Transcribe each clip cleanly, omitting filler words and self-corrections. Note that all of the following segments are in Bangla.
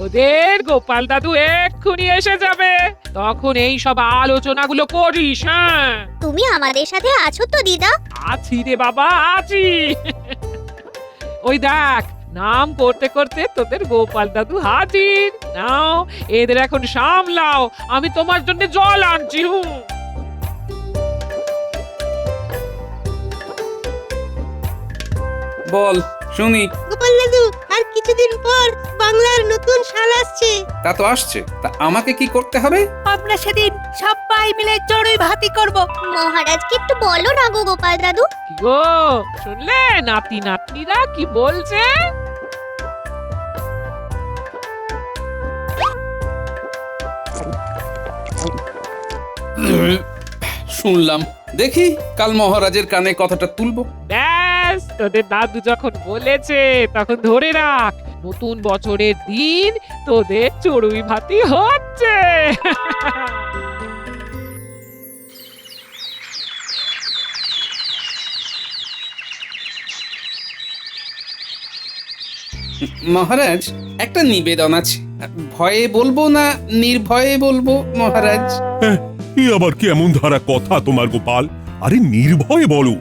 তোদের গোপাল দাদু এক্ষুনি এসে যাবে, তখন এই সব আলোচনাগুলো করিস। হ্যাঁ, তুমি আমাদের সাথে আছো তো দিদা? আছি রে বাবা, আছি। ওই দেখ, নাম করতে করতে তোদের গোপাল দাদু হাজির। নাও, এদের এখন সামলাও, আমি তোমার জন্য জল আনছি। বল শুনি। গোপাল দাদু, আর কিছুদিন পর বাংলার নতুন সাল আসছে। তা তো আসছে, তা আমাকে কি করতে হবে? আমরা সেদিন সবাই মিলে চড়ুই ভাতি করব। মহারাজকে একটু বলো না গো গোপাল দাদু। কি গো, শুনলে নাতি নাতনিরা কি বলছে? শুনলাম, দেখি কাল মহারাজের কানে কথাটা তুলবো। ব্যাস, তোদের দাদু যখন বলেছে তখন ধরে রাখ, নতুন বছরের দিন তোদের চড়ুই ভাতি হচ্ছে। মহারাজ, একটা নিবেদন আছে। ভয়ে বলবো না নির্ভয়ে বলবো মহারাজ? এ আবার কি এমন ধারা কথা তোমার গোপাল? আরে নির্ভয়ে বলো।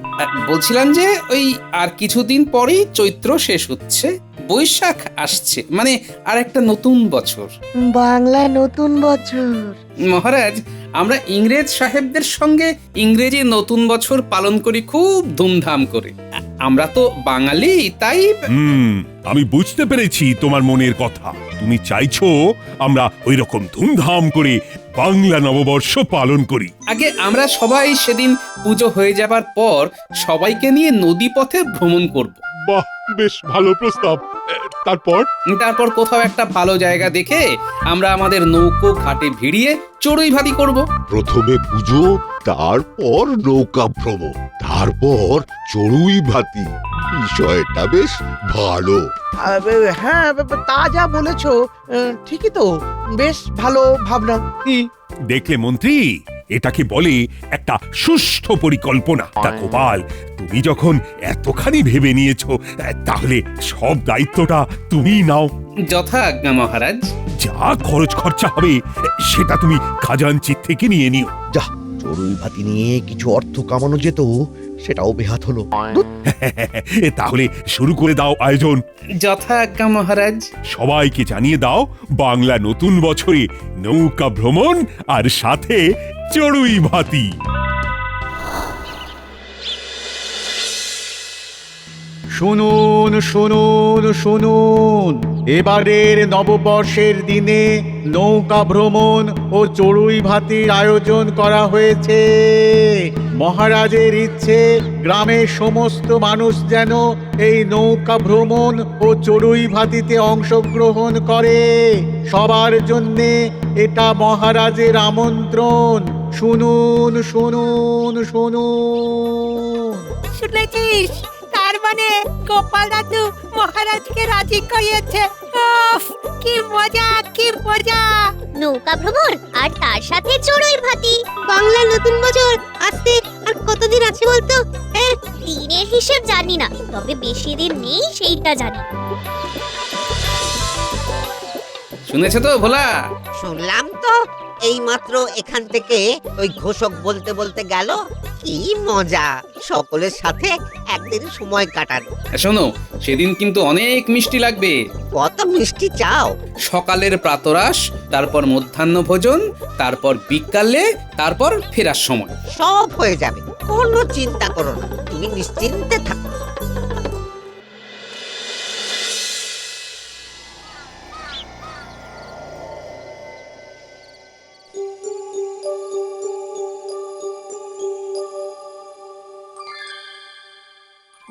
বলছিলাম যে ওই আর কিছুদিন পরেই চৈত্র শেষ হচ্ছে, বৈশাখ আসছে, মানে আর একটা নতুন বছর। বাংলা নতুন বছর। মহারাজ, আমরা ইংরেজ সাহেবদের সঙ্গে ইংরেজি নতুন বছর পালন করি খুব ধুমধাম করে। আমরা তো বাঙালি, তাই আমি বুঝতে পেরেছি তোমার মনের কথা। তুমি চাইছো আমরা ওই রকম ধুমধাম করে বাংলা নববর্ষ পালন করি। আগে আমরা সবাই সেদিন পুজো হয়ে যাবার পর সবাইকে নিয়ে নদী পথে ভ্রমণ করব। বাহ, বেশ ভালো প্রস্তাব। তারপর কোথাও একটা ভালো জায়গা দেখে আমরা আমাদের নৌকো ঘাটে ভিড়িয়ে চড়ুই ভাতি করব। প্রথমে পুজো, তারপর নৌকা ভ্রমণ, তারপর চড়ুই ভাতি। বিষয়টা বেশ ভালো। হ্যাঁ, তা যা বলেছো ঠিকই তো, বেশ ভালো ভাবনা। দেখলে মন্ত্রী, এটাকে বলে একটা সুষ্ঠু পরিকল্পনা। তা গোপাল, তুমি যখন এতখানি ভেবে নিয়েছো, তাহলে সব দায়িত্বটা তুমিই নাও। যথাজ্ঞা মহারাজ। যা খরচ খরচা হবে সেটা তুমি খাজাঞ্চির থেকে নিয়ে নিও। যা, চড়ুই ভাতি নিয়ে কিছু অর্থ কামানো যেত, সেটাও বেহাত হলো। তাহলে শুরু করে দাও আয়োজন। যথাজ্ঞা মহারাজ। সবাইকে জানিয়ে দাও বাংলা নতুন বছরে নৌকা ভ্রমণ আর সাথে চড়ুই ভাতি। শুনুন শুনুন শুনুন, এবারের নববর্ষের দিনে নৌকা ভ্রমণ ও চড়ুই ভাতির আয়োজন করা হয়েছে। মহারাজের ইচ্ছে গ্রামের সমস্ত মানুষ যেন এই নৌকা ভ্রমণ ও চড়ুই ভাতিতে অংশগ্রহণ করে। সবার জন্যে এটা মহারাজের আমন্ত্রণ। শুনুন শুনুন শুনুন। শুনেছিস? তার মানে গোপাল দাদু মহারাজকে রাজি করিয়েছে। উফ, কি মজা, কি মজা! নৌকা ভ্রমণ আর তার সাথে চড়ুই ভাতি। বাংলা নতুন বছর আসতে আর কতদিন আছে বলতো? দিনের হিসেব জানি না, তবে বেশি দিন নেই সেইটা জানি। শুনেছ তো ভোলা? শুনলাম তো, এইমাত্র এখান থেকে ওই ঘোষক বলতে বলতে গেল। কি মজা সকলের সাথে একদিন সময় কাটানো। শোনো, সেদিন কিন্তু অনেক মিষ্টি লাগবে। কত মিষ্টি চাও? সকালের প্রাতরাশ, তারপর মধ্যাহ্ন ভোজন, তারপর বিকালে, তারপর ফেরার সময়। সব হয়ে যাবে, কোনো চিন্তা করো না, তুমি নিশ্চিন্তে থাকো।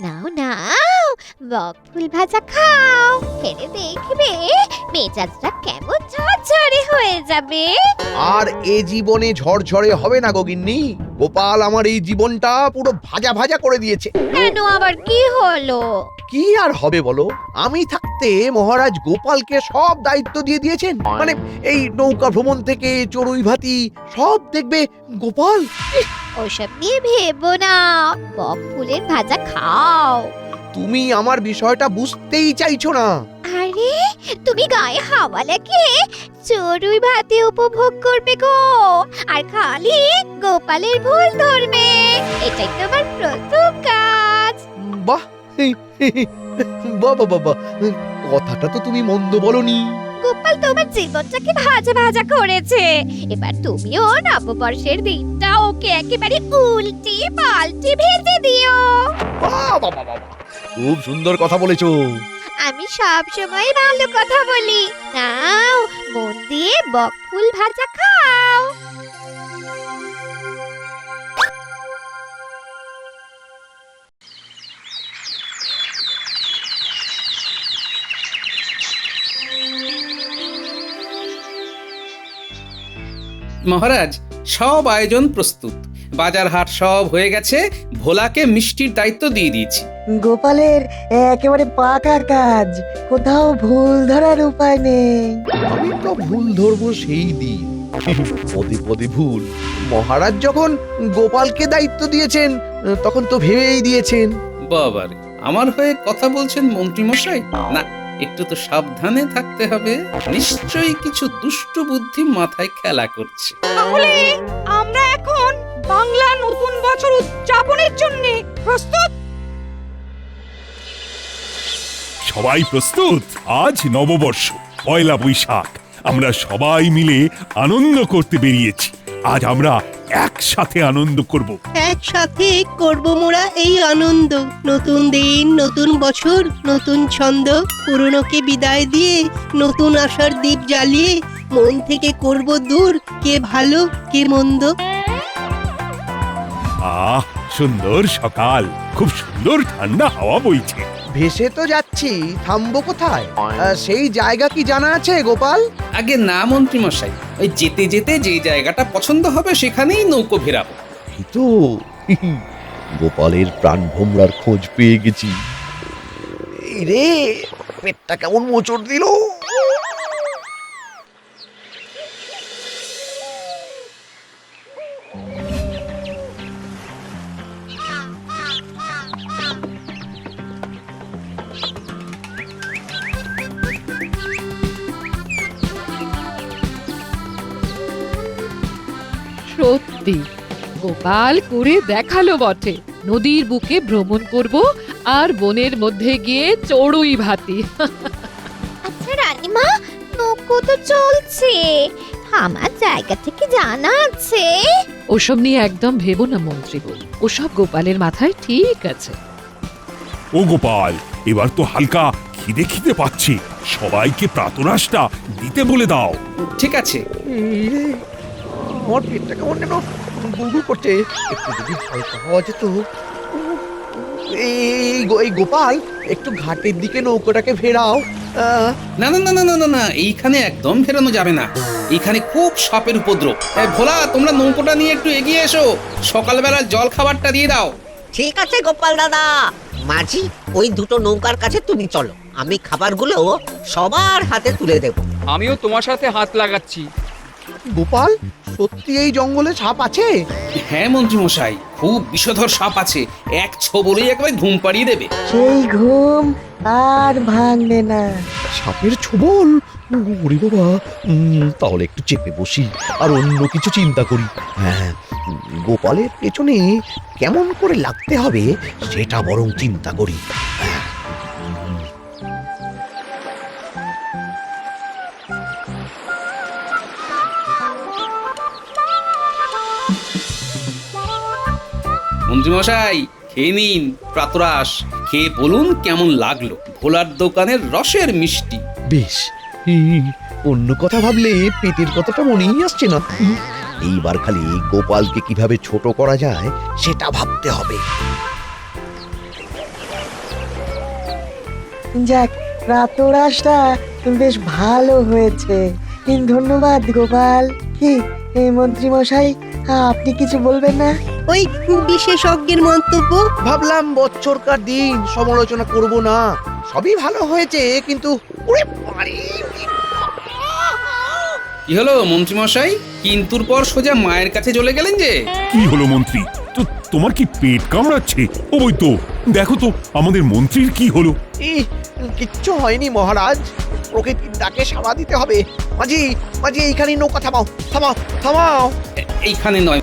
নাও নাও, বক ফুল ভাজা খাও, খেলে দেখবে মেজাজটা কেমন ঝরঝরে হয়ে যাবে। আর এ জীবনে ঝড়ঝড়ে হবে না গগিন্নি। গোপাল আমার এই জীবনটা পুরো ভাজা ভাজা করে দিয়েছে। কেন আবার কি হলো? কি আর হবে বলো, আমি থাকতে মহারাজ গোপালকে সব দায়িত্ব দিয়ে দিয়েছেন। মানে এই নৌকা ভ্রমণ থেকে চড়ুই ভাতি সব দেখবে গোপাল। ওসব নিয়ে ভেবো না, বক ফুলের ভাজা খাও। তুমি আমার বিষয়টা বুঝতেই চাইছো না। আর আরে তুমি গায়ে হাওয়া লাগিয়ে চড়ুই ভাতি উপভোগ করবে গো, আর খালি গোপালের ভুল ধরবে। এটাই তোমার প্রথম কাজ। বাহ বাবা বাবা, কথাটা তো তুমি মন্দ বলনি। গোপাল তোমার জীবনটাকে ভাজা ভাজা করেছে, এবার তুমিও নববর্ষের দিনটা ওকে একেবারে উল্টে পাল্টে ভেজে দিও। বাবা বাবা, খুব সুন্দর কথা বলেছো। আমি সব সময় ভালো কথা বলি। নাও, মন দিয়ে বকফুল ভাজা খাও। মহারাজ, সব আয়োজন প্রস্তুত, বাজার হাট সব হয়ে গেছে। ভোলাকে মিষ্টির দায়িত্ব দিয়ে দিয়েছি। গোপালের একেবারে পাকা কাজ, কোথাও ভুল ধরার উপায় নেই। আমি তো ভুল ধরবো সেই দিন, পদে পদে ভুল। মহারাজ যখন গোপালকে দায়িত্ব দিয়েছেন তখন তো ভেবেই দিয়েছেন। বাবারে, আমার হয়ে কথা বলছেন মন্ত্রী মশাই? না, একটু তো সাবধানে থাকতে হবে। নিশ্চয়ই কিছু দুষ্ট বুদ্ধি মাথায় খেলা করছে। তাহলে আমরা এখন বাংলা নতুন বছর উদযাপনের জন্য প্রস্তুত। সবাই প্রস্তুত? আজ নববর্ষ, পয়লা বৈশাখ। আমরা সবাই মিলে আনন্দ করতে বেরিয়েছি। আজ আমরা একসাথে আনন্দ করব। একসাথে করব মোরা এই আনন্দ। নতুন দিন, নতুন বছর, নতুন ছন্দ। পুরনোকে বিদায় দিয়ে নতুন আশার দীপ জ্বালিয়ে মন থেকে করব দূর কে ভালো কে মন্দ। আহ, সুন্দর সকাল, খুব সুন্দর ঠান্ডা হাওয়া বইছে। ভেসে তো যাচ্ছি, থামবো কোথায়? সেই জায়গা কি জানা আছে গোপাল? আগে না মন্ত্রী মশাই, ওই যেতে যেতে যে জায়গাটা পছন্দ হবে সেখানেই নৌকো ভেরাবো। এই তো গোপালের প্রাণ ভোমরার খোঁজ পেয়ে গেছি। এই রে, পেটটা কেমন মোচড় দিল। সত্যি গোপাল করে দেখালো বটে। নদীর বুকে ভ্রমণ করব আর বনের মধ্যে গিয়ে চড়ুই ভাতি। আচ্ছা রানীমা, নৌকো তো চলছে, আমার জায়গা থেকে জানা আছে। ওসব নিয়ে একদম ভেবো না মন্ত্রী বউ, ওসব গোপালের মাথায় ঠিক আছে। ও গোপাল, এবার তো হালকা খিদে খিদে পাচ্ছি, সবাইকে প্রাতরাশটা দিতে বলে দাও। ঠিক আছে। এই রে, আমার পেটটা কেমন যেন গুড়গুড় করছে। একটু যদি হালকা হওয়া যেত। এই গোপাল, একটু ঘাটের দিকে নৌকোটাকে ফেরাও। না না না না না না না, এইখানে একদম ফেরানো যাবে না। এইখানে খুব সাপের উপদ্রব। ভোলা, তোমরা নৌকোটা নিয়ে একটু এগিয়ে এসো, সকালবেলা জল খাবারটা দিয়ে দাও। ঠিক আছে গোপাল দাদা। মাঝি, ওই দুটো নৌকার কাছে তুমি চলো, আমি খাবারগুলো সবার হাতে তুলে দেব। আমিও তোমার সাথে হাত লাগাচ্ছি। গোপাল, সত্যি এই জঙ্গলে সাপ আছে? হ্যাঁ মন্ত্রী মশাই, খুব বিষধর সাপ আছে, এক ছোবলেই একবার ঘুম পাড়িয়ে দেবে। সেই ঘুম আর ভাঙবে না। সাপের ছোবল? ওরে বাবা, তাহলে একটু চেপে বসি আর অন্য কিছু চিন্তা করি। হ্যাঁ, গোপালের পেছনে কেমন করে লাগতে হবে সেটা বরং চিন্তা করি। মন্ত্রী মশাই, খেয়ে নিন প্রাতরাশ, খেয়ে বলুন কেমন লাগলো ভোলার দোকানের রসের মিষ্টি। বেশ, অন্য কথা ভাবলে পেটের কথাটা মনেই আসছে না। এইবার খালি গোপালকে কিভাবে ছোট করা যায় সেটা ভাবতে হবে। যাক, প্রাতরাশটা বেশ ভালো হয়েছে। ধন্যবাদ গোপাল। কি মন্ত্রী মশাই, আপনি কিছু বলবেন না? ওই বিশেষজ্ঞের মন্তব্য। ভাবলাম বছরকার দিন সমালোচনা করব না, সবই ভালো হয়েছে, কিন্তু ওরে বাড়ি। কি হলো মন্ত্রী মশাই, কিন্তুর পর সোজা মায়ের কাছে চলে গেলেন যে? কি হলো মন্ত্রী, তো তোমার কি পেট কামড়াচ্ছে? ওই তো দেখো তো আমাদের মন্ত্রীর কি হলো। কিচ্ছু হয়নি মহারাজ, প্রকৃতির ডাকে সাড়া দিতে হবে। মাঝি মাঝি এইখানে নৌকা থামাও থামাও থামাও। এইখানে নয়,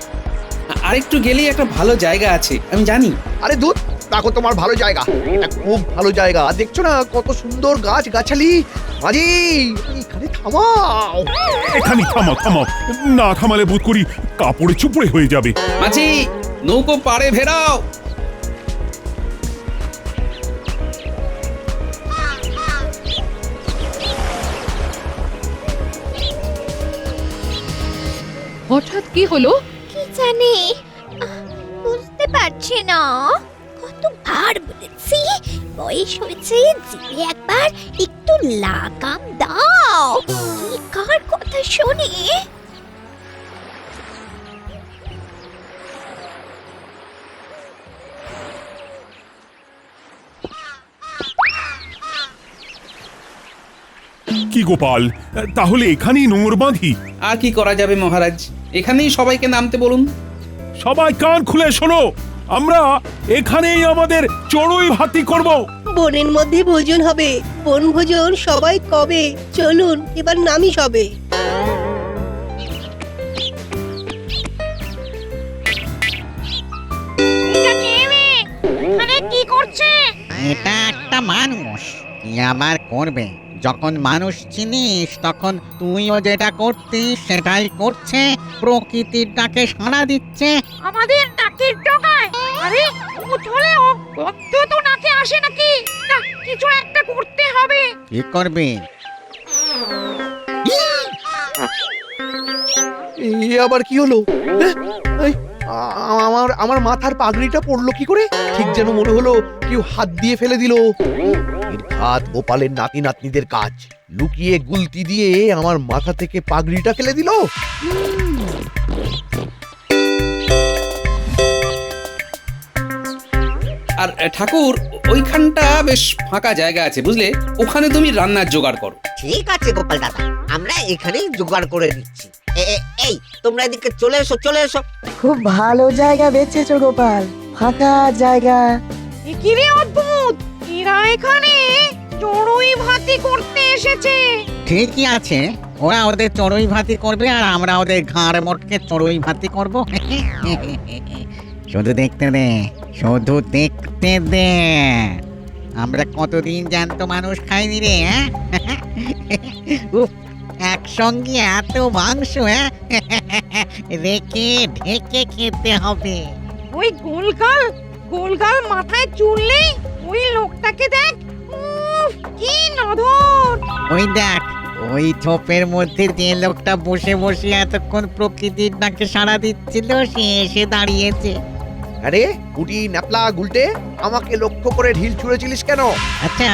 আরেকটু গেলেই একটা ভালো জায়গা আছে, আমি জানি। আরে দূর, দেখো তোমার ভালো জায়গা, এটা খুব ভালো জায়গা, দেখছো না কত সুন্দর গাছ গাছালি। মাঝি এইখানে থামাও। এখানে থামাও থামাও, না থামালে বোধ করি কাপড়ে চুপড়ে হয়ে যাবে। মাঝি, নৌকো পাড়ে ভেড়াও। হঠাৎ কি হলো? কি জানি, বুঝতে পারছি না। কতবার বলেছি, বয়স হয়েছে, জিভে একবার একটু লাগাম দাও। কি কার কথা শুনি? কি গোপাল, তাহলে এখানেই নোঙর বাঁধি? আর কি করা যাবে মহারাজ, এখানেই সবাইকে নামতে বলুন। সবাই কান খুলে শোনো, আমরা এখানেই আমাদের চড়ুই ভাতি করব। বনের মধ্যে ভোজন হবে, বনভোজন সবাই কবে। চলুন এবার নামি সবে। কি করছে? এটা একটা মানুষ, কি আবার করবে? যখন মানুষ চিনিস তখন তুইও যেটা করতিস সেটাই করছে, প্রকৃতির ডাকে সাড়া দিচ্ছে। আমাদের নাকের ডগায়? আরে ভূত হলেও গন্ধ তো নাকে আসে নাকি? না, কিছু একটা করতে হবে। কি করবি? এই আবার কি হলো? এই, আমার মাথার পাগড়িটা পড়লো কি করে? ঠিক যেন মনে হলো কেউ হাত দিয়ে ফেলে দিল। নির্ঘাত গোপালের নাতি নাতনিদের কাজ, লুকিয়ে গুলতি দিয়ে আমার মাথা থেকে পাগড়িটা ফেলে দিল। আর ঠাকুর, ওইখানটা বেশ ফাঁকা জায়গা আছে বুঝলে, ওখানে তুমি রান্নার জোগাড় করো। ঠিক আছে গোপাল দাদা, আমরা এখানেই জোগাড় করে দিচ্ছি। এই তোমরা এদিকে চলে এসো, চলে এসো। খুব ভালো জায়গা বেচেছো গোপাল, ফাঁকা জায়গা। কি রে অদ্ভুত, এরা এখানে চড়ুই ভাতি করতে এসেছে। ঠিকই আছে, ওরা ওদের চড়ুই ভাতি করবে আর আমরা ওদের ঘাড় মোটকে চড়ুই ভাতি করব। শুধু দেখতে দে, শুধু দেখতে দে, আমরা কতদিন জ্যান্ত মানুষ খাইনি রে। উফ, একসঙ্গে এত মাংস রেখে ঢেকে খেতে হবে। ওই গোলগাল মাথায় চুল নেই, ওই লোকটাকে দেখ, উফ কি নধর। ওই দেখ, ওই ঝোপের মধ্যে যে লোকটা বসে বসে এতক্ষণ প্রকৃতির ডাকে সাড়া দিচ্ছিল, সে এসে দাঁড়িয়েছে। আরে কুটি ন্যাপলা গুলটে, আমাকে লক্ষ্য করে ঢিল ছুঁড়েছিলিস কেন? আচ্ছা,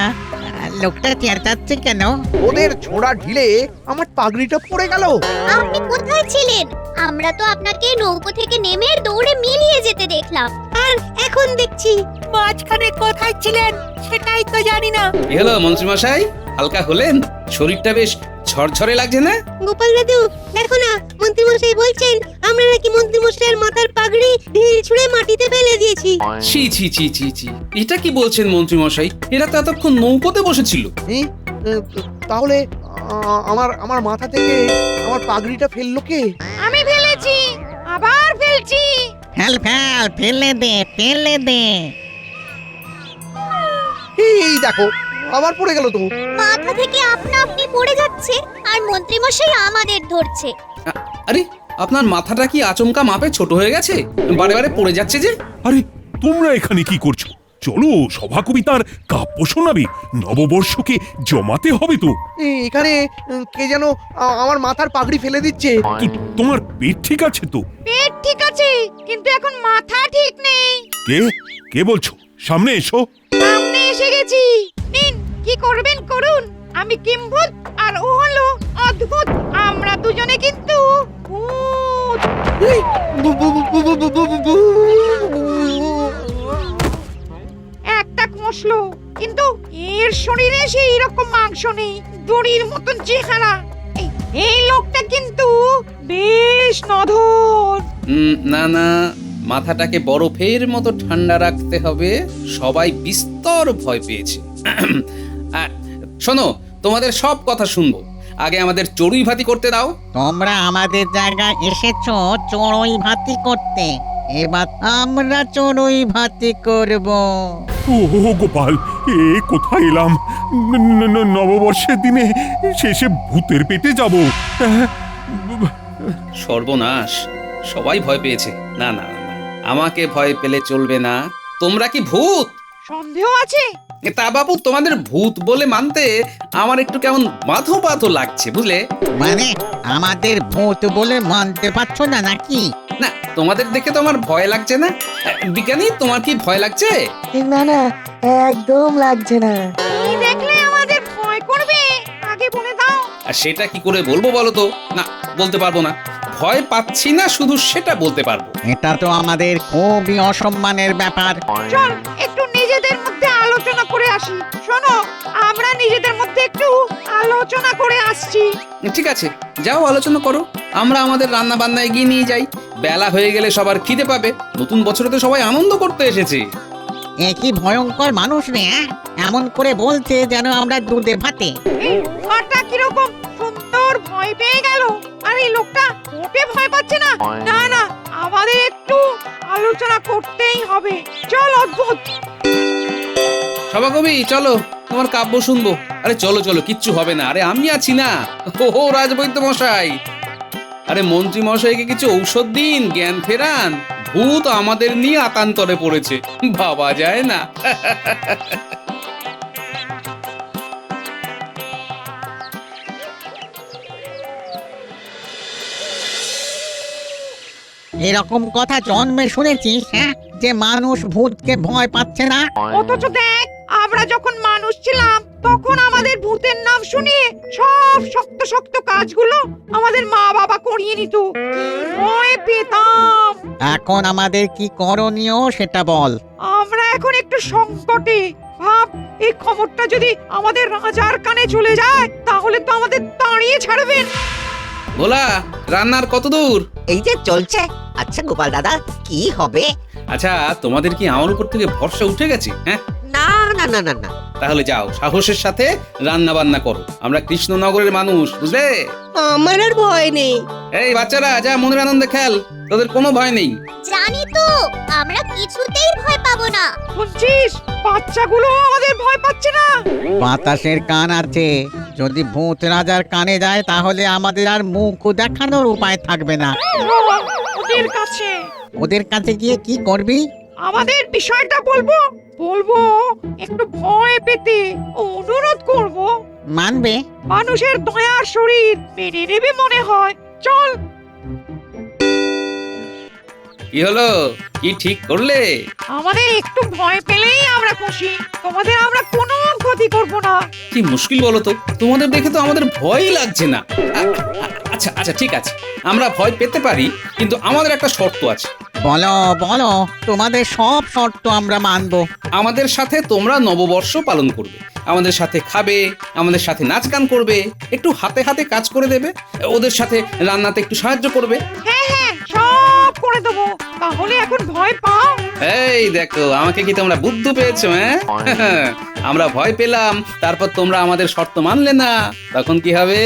লোকটা চেঁচাচ্ছে কেন? ওদের ছোড়া ঢিলে আমার পাগড়িটা পড়ে গেল। আপনি কোথায় ছিলেন? আমরা তো আপনাকে নৌকো থেকে নেমে দৌড়ে মিলিয়ে যেতে দেখলাম, আর এখন দেখছি মাঝখানে কোথায় ছিলেন সেটাই তো জানি না। কি হলো মন্ত্রী মশাই, হালকা হলেন? শরীরটা বেশ ঝরঝরে লাগছে না? গোপাল দাদু, দেখো না, মন্ত্রী মশাই বলছেন আমরা নাকি মন্ত্রী মশাইয়ের মাথার পাগড়ি ঢিল ছুঁড়ে মাটিতে ফেলে দিয়েছি। ছি ছি ছি ছি ছি, এটা কি বলছেন মন্ত্রী মশাই? এরা তো এতক্ষণ নৌকোতে বসেছিল। তাহলে আমার মাথা থেকে আমার পাগড়িটা ফেললো কে? আমি ফেলেছি, আবার ফেলছি। ফেলে দে, ফেলে দে। এই দেখো, আবার পড়ে গেল তো। মাথা থেকে আপনা আপনি পড়ে যাচ্ছে, আর মন্ত্রী মশাই আমাদের ধরছে। আরে, আপনার মাথাটা কি আচমকা মাপে ছোট হয়ে গেছে? বারে বারে পড়ে যাচ্ছে যে। আরে তোমরা এখানে কি করছো? চলো সভা কবিতার কাব্য শোনাবে, নববর্ষকে জমাতে হবে তো। এখানে কে যেন আমার মাথার পাগড়ি ফেলে দিচ্ছে। তোমার পেট ঠিক আছে তো? পেট ঠিক আছে, কিন্তু এখন মাথা ঠিক নেই। কে কে বলছো? সামনে এসো। সামনে এসে গেছি, নিন কি করবেন করুন। আমি কিম্ভূত আর ও হলো অদ্ভুত, আমরা দুজনে কিন্তু ভূত। একটা কষলো, কিন্তু এর শরীরে সেই রকম মাংস নেই, দড়ির মতন চেহারা। এই লোকটা কিন্তু বেশ নধর। না না, মাথাটাকে বরফের মতো ঠান্ডা রাখতে হবে, সবাই বিস্তর ভয় পেয়েছে। শোনো, তোমাদের সব কথা শুনবো। আগে আমাদের চড়ুই ভাতি করতে দাও। তোমরা আমাদের জায়গায় এসেছো চড়ুই ভাতি করতে, এবার আমরা চড়ুই ভাতি করব। ও গোপাল, এ কোথায় এলাম? নববর্ষের দিনে শেষে ভূতের পেটে যাব। সর্বনাশ, সবাই ভয় পেয়েছে। না না না, আমাকে ভয় পেলে চলবে না। তোমরা কি ভূত? সন্দেহ আছে? তা বাবু, তোমাদের ভূত বলে মানতে আমার একটু কেমন বাঁধো বাঁধো লাগছে, বুঝলে? মানে আমাদের ভূত বলে মানতে পারছো না নাকি? না, তোমাদের দেখে তো আমার ভয় লাগছে না। বিজ্ঞানী, তোমার কি ভয় লাগছে? না না, একদম লাগছে না। দেখলে আমাদের ভয় করবে, আগে বলে দাও। আর সেটা কি করে বলবো বলো তো? না, বলতে পারবো না। ভয় পাচ্ছি না শুধু সেটা বলতে পারবো। এটা তো আমাদের খুবই অসম্মানের ব্যাপার। চল একটু নিজেদের মধ্যে আলোচনা করে আসি। শোনো, আমরা নিজেদের মধ্যে একটু আলোচনা করে আসছি। ঠিক আছে, যাও আলোচনা করো। আমরা আমাদের রান্না বান্না এগিয়ে নিয়ে যাই। বেলা হয়ে গেলে সবার খিদে পাবে। নতুন বছরে তো সবাই আনন্দ করতে এসেছে। এ কি ভয়ঙ্কর মানুষ রে, হ্যাঁ? এমন করে বলছে যেন আমরা দুধে ভাতে। লোকটা কিরকম সুন্দর ভয় পেয়ে গেল, আর এই লোকটা মোটে ভয় পাচ্ছে না। না না, আমাদের একটু আলোচনা করতেই হবে। চল অদ্ভুত। সভাকবি, চলো তোমার কাব্য শুনবো। আরে চলো চলো, কিচ্ছু হবে না। আরে আমি আছি না। ও রাজবৈদ্য মশাই, আরে মন্ত্রী মশাইকে কিছু ঔষধ দিন, জ্ঞান ফেরান। ভূত আমাদের নিয়ে আতান্তরে পড়েছে, ভাবা যায় না। এরকম কথা জন্মে শুনেছিস, হ্যাঁ, যে মানুষ ভূতকে ভয় পাচ্ছে না? অথচ দেখ, আমরা যখন মানুষ ছিলাম তখন আমাদের ভূতের নাম শুনিয়ে সব শক্ত শক্ত কাজগুলো আমাদের মা বাবা করিয়ে নিত। ভয় পেতাম। এখন আমাদের কি করণীয় সেটা বল। আমরা এখন একটু সংকটে। ভাব, এই খবরটা যদি আমাদের রাজার কানে চলে যায় তাহলে তো আমাদের তাড়িয়ে ছাড়বেন। ভোলা, রান্নার কত দূর? এই যে চলছে। আচ্ছা গোপাল দাদা, কি হবে? আচ্ছা, তোমাদের কি আমার উপর থেকে ভরসা উঠে গেছে? হ্যাঁ, না না না না না, তাহলে যাও, সাহসের সাথে রান্না বান্না করো। আমরা কৃষ্ণনগরের মানুষ, বুঝলে? আমার আর ভয় নেই। এই বাচ্চারা, যা মনের আনন্দে খেল, তোদের কোনো ভয় নেই। জানি তো, আমরা কিছুতেই ভয় পাবো না। শুনছিস, বাচ্চাগুলো আমাদের ভয় পাচ্ছে না। বাতাসের কান আছে, যদি ভূত রাজার কানে যায় তাহলে আমাদের আর মুখ দেখানোর উপায় থাকবে না। ওদের কাছে ওদের কাছে গিয়ে কি করবি? আমাদের বিষয়টা বলবো বলবো একটু ভয় পেতে অনুরোধ করব। মানবে? মানুষের দয়ার শরীর মেনে নেবে মনে হয়। চল। কি হলো, কি ঠিক করলে? আমাদের একটু ভয় পেলেই আমরা খুশি। তোমাদের আমরা কোনো ক্ষতি করব না। কি মুশকিল বলো তো, তোমাদের দেখে তো আমাদের ভয়ই লাগছে না। আচ্ছা আচ্ছা, ঠিক আছে, আমরা ভয় পেতে পারি, কিন্তু আমাদের একটা শর্ত আছে। বলো বলো, তোমাদের সব শর্ত আমরা মানবো। আমাদের সাথে তোমরা নববর্ষ পালন করবে, আমাদের সাথে খাবে, আমাদের সাথে নাচ গান করবে, একটু হাতে হাতে কাজ করে দেবে, ওদের সাথে রান্নাতে একটু সাহায্য করবে। হ্যাঁ হ্যাঁ, সব করে দেবো। তাহলে এখন ভয় পাও? এই দেখো, আমাকে কি তোমরা বুদ্ধি পেয়েছো? হ্যাঁ, আমরা ভয় পেলাম, তারপর তোমরা আমাদের শর্ত মানলে না, তখন কি হবে?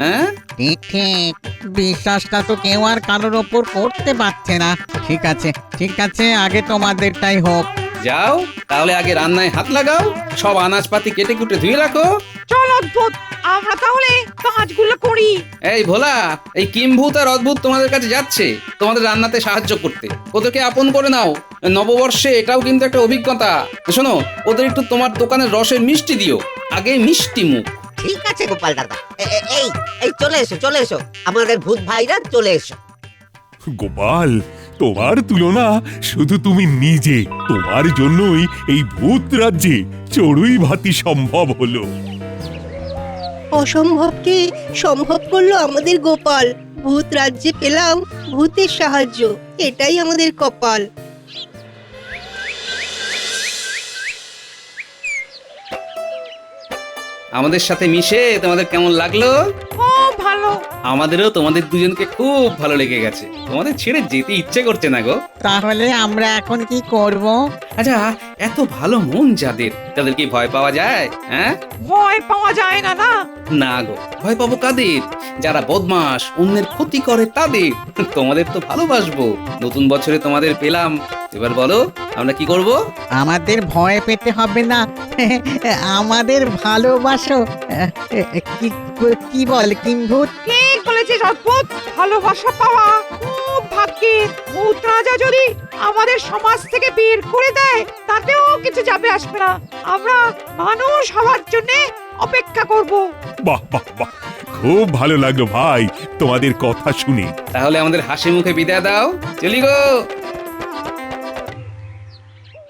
হ্যাঁ, ঠিক ঠিক, বিশ্বাসটা তো কেউ আর কারোর ওপর করতে পারছে না। ঠিক আছে ঠিক আছে, আগে তোমাদেরটাই হোক। যাও তাহলে, আগে রান্নায় হাত লাগাও, সব আনাজপাতি কেটে কুটে ধুয়ে রাখো। চল অদ্ভুত, আমরা তাহলে কাজগুলো করি। এই ভোলা, এই কিম্ভূত আর অদ্ভুত তোমাদের কাছে যাচ্ছে তোমাদের রান্নাতে সাহায্য করতে। ওদেরকে আপন করে নাও, নববর্ষে এটাও কিন্তু একটা অভিজ্ঞতা। শোনো, ওদের একটু তোমার দোকানের রসের মিষ্টি দিও, আগে মিষ্টি মুখ। ঠিক আছে গোপাল দাদা, এই এই চলে এসো চলে এসো, আমাদের ভূত ভাইরা চলে এসো। গোপাল, তোমার তুলনা শুধু তুমি নিজে। তোমার জন্যই এই ভূত রাজ্যে চড়ুই ভাতি সম্ভব হলো। অসম্ভবকে সম্ভব করলো আমাদের গোপাল। ভূত রাজ্যে পেলাম ভূতের সাহায্য, এটাই আমাদের কপাল। আমাদের সাথে মিশে তোমাদের কেমন লাগলো? খুব ভালো। আমাদেরও তোমাদের দুজনকে খুব ভালো লেগে গেছে। তোমাদের ছেড়ে যেতে ইচ্ছে করছে না গো। তাহলে আমরা এখন কি করব? আচ্ছা, এত ভালো মন যাদের, তাদের কি ভয় পাওয়া যায়? হ্যাঁ, ভয় পাওয়া যায় না না। না গো, ভয় পাবো কাদের? যারা বদমাস, অন্যের ক্ষতি করে তাদের। তোমাদের তো ভালোবাসবো, নতুন বছরে তোমাদের পেলাম, এবার বলো আমরা কি করব? আমাদের ভয় পেতে হবে না, আমাদের ভালোবাসো। কি কি বল কিম্ভূত? ঠিক বলেছিস অদ্ভুত। ভালোবাসা পাওয়া খুব ভাগ্যের। ভূত রাজা যদি আমাদের সমাজ থেকে বের করে দেয় তাতেও কিছু যাবে আসবে না। আমরা মানুষ হওয়ার জন্য অপেক্ষা করব। বাহ বাহ বাহ, খুব ভালো লাগলো ভাই তোমাদের কথা শুনে। তাহলে আমাদের হাসি মুখে বিদায় দাও, চলি গো।